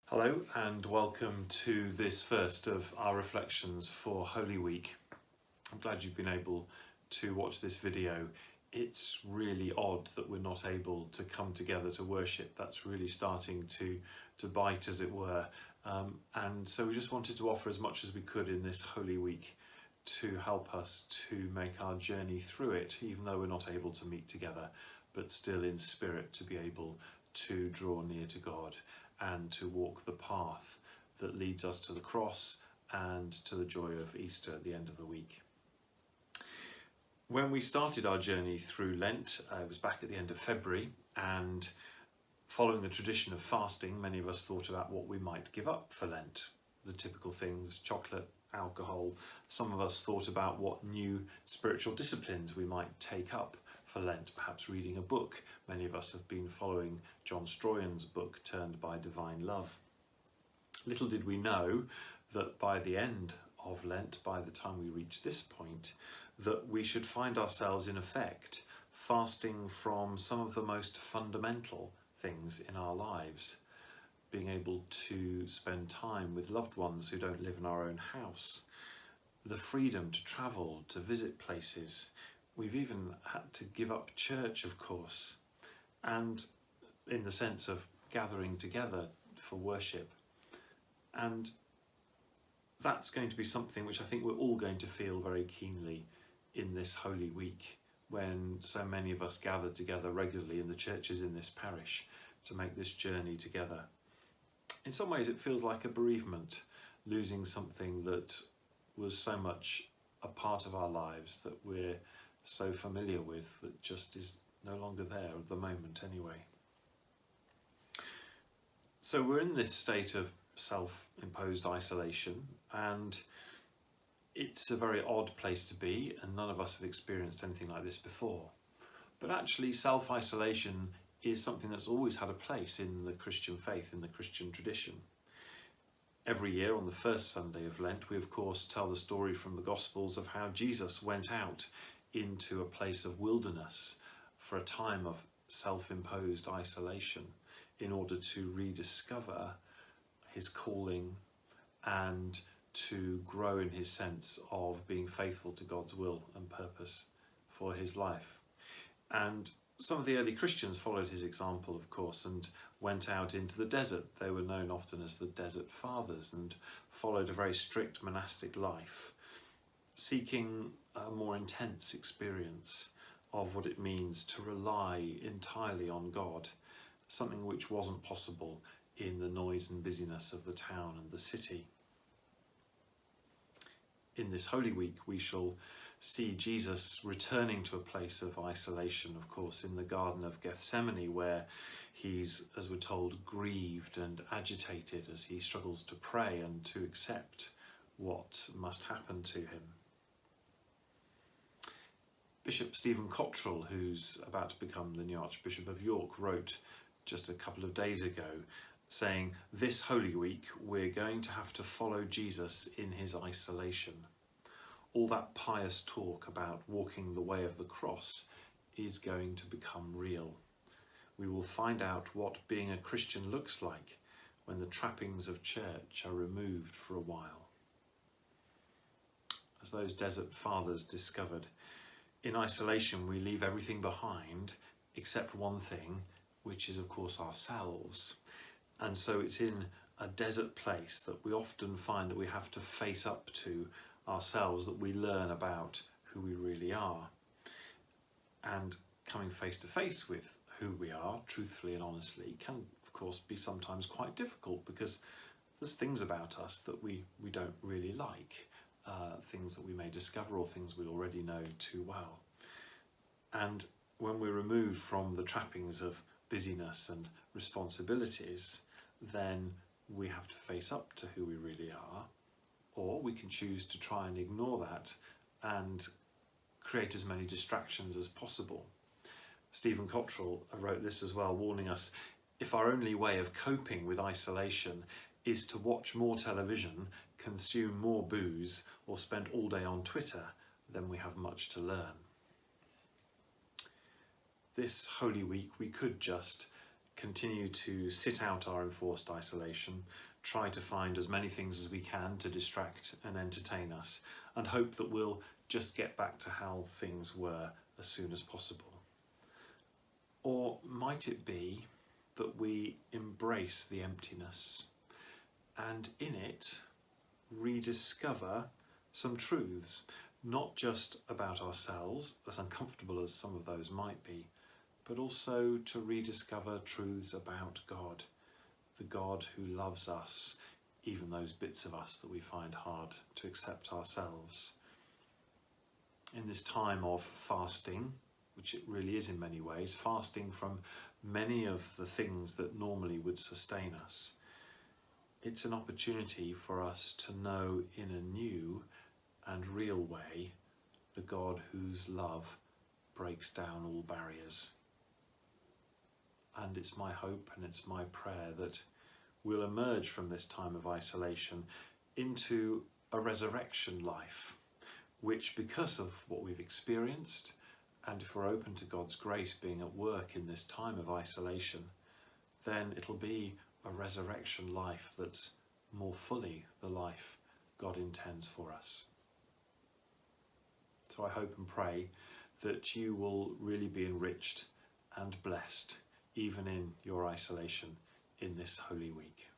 Hello and welcome to this first of our reflections for Holy Week. I'm glad you've been able to watch this video. It's really odd that we're not able to come together to worship. That's really starting to bite, as it were. And so we just wanted to offer as much as we could in this Holy Week to help us to make our journey through it, even though we're not able to meet together, but still in spirit to be able to draw near to God and to walk the path that leads us to the cross and to the joy of Easter at the end of the week. When we started our journey through Lent, it was back at the end of February, and following the tradition of fasting, many of us thought about what we might give up for Lent. The typical things: chocolate, alcohol. Some of us thought about what new spiritual disciplines we might take up for Lent, perhaps reading a book. Many of us have been following John Stroyan's book, Turned by Divine Love. Little did we know that by the end of Lent, by the time we reach this point, that we should find ourselves in effect fasting from some of the most fundamental things in our lives. Being able to spend time with loved ones who don't live in our own house, the freedom to travel, to visit places. We've even had to give up church, of course, and in the sense of gathering together for worship. And that's going to be something which I think we're all going to feel very keenly in this Holy Week, when so many of us gather together regularly in the churches in this parish to make this journey together. In some ways it feels like a bereavement, losing something that was so much a part of our lives, that we're so familiar with, that just is no longer there at the moment anyway. So we're in this state of self-imposed isolation, and it's a very odd place to be, and none of us have experienced anything like this before. But actually self-isolation is something that's always had a place in the Christian faith, in the Christian tradition. Every year on the first Sunday of Lent, we of course tell the story from the Gospels of how Jesus went out into a place of wilderness for a time of self-imposed isolation in order to rediscover his calling and to grow in his sense of being faithful to God's will and purpose for his life. And some of the early Christians followed his example, of course, and went out into the desert. They were known often as the Desert Fathers and followed a very strict monastic life, seeking a more intense experience of what it means to rely entirely on God, something which wasn't possible in the noise and busyness of the town and the city. In this Holy Week, we shall see Jesus returning to a place of isolation, of course, in the Garden of Gethsemane, where he's, as we're told, grieved and agitated as he struggles to pray and to accept what must happen to him. Bishop Stephen Cottrell, who's about to become the new Archbishop of York, wrote just a couple of days ago, saying, "This Holy Week we're going to have to follow Jesus in his isolation. All that pious talk about walking the way of the cross is going to become real. We will find out what being a Christian looks like when the trappings of church are removed for a while." As those Desert Fathers discovered, in isolation we leave everything behind except one thing, which is of course ourselves. And so it's in a desert place that we often find that we have to face up to ourselves, that we learn about who we really are. And coming face to face with who we are, truthfully and honestly, can of course be sometimes quite difficult, because there's things about us that we don't really like, things that we may discover or things we already know too well. And when we're removed from the trappings of busyness and responsibilities, then we have to face up to who we really are, or we can choose to try and ignore that and create as many distractions as possible. Stephen Cottrell wrote this as well, warning us, if our only way of coping with isolation is to watch more television, consume more booze, or spend all day on Twitter, then we have much to learn. This Holy Week we could just continue to sit out our enforced isolation, try to find as many things as we can to distract and entertain us, and hope that we'll just get back to how things were as soon as possible? Or might it be that we embrace the emptiness and in it rediscover some truths, not just about ourselves, as uncomfortable as some of those might be, but also to rediscover truths about God, the God who loves us, even those bits of us that we find hard to accept ourselves. In this time of fasting, which it really is in many ways, fasting from many of the things that normally would sustain us, it's an opportunity for us to know in a new and real way the God whose love breaks down all barriers. And it's my hope and it's my prayer that we'll emerge from this time of isolation into a resurrection life, which, because of what we've experienced, and if we're open to God's grace being at work in this time of isolation, then it'll be a resurrection life that's more fully the life God intends for us. So I hope and pray that you will really be enriched and blessed, even in your isolation in this Holy Week.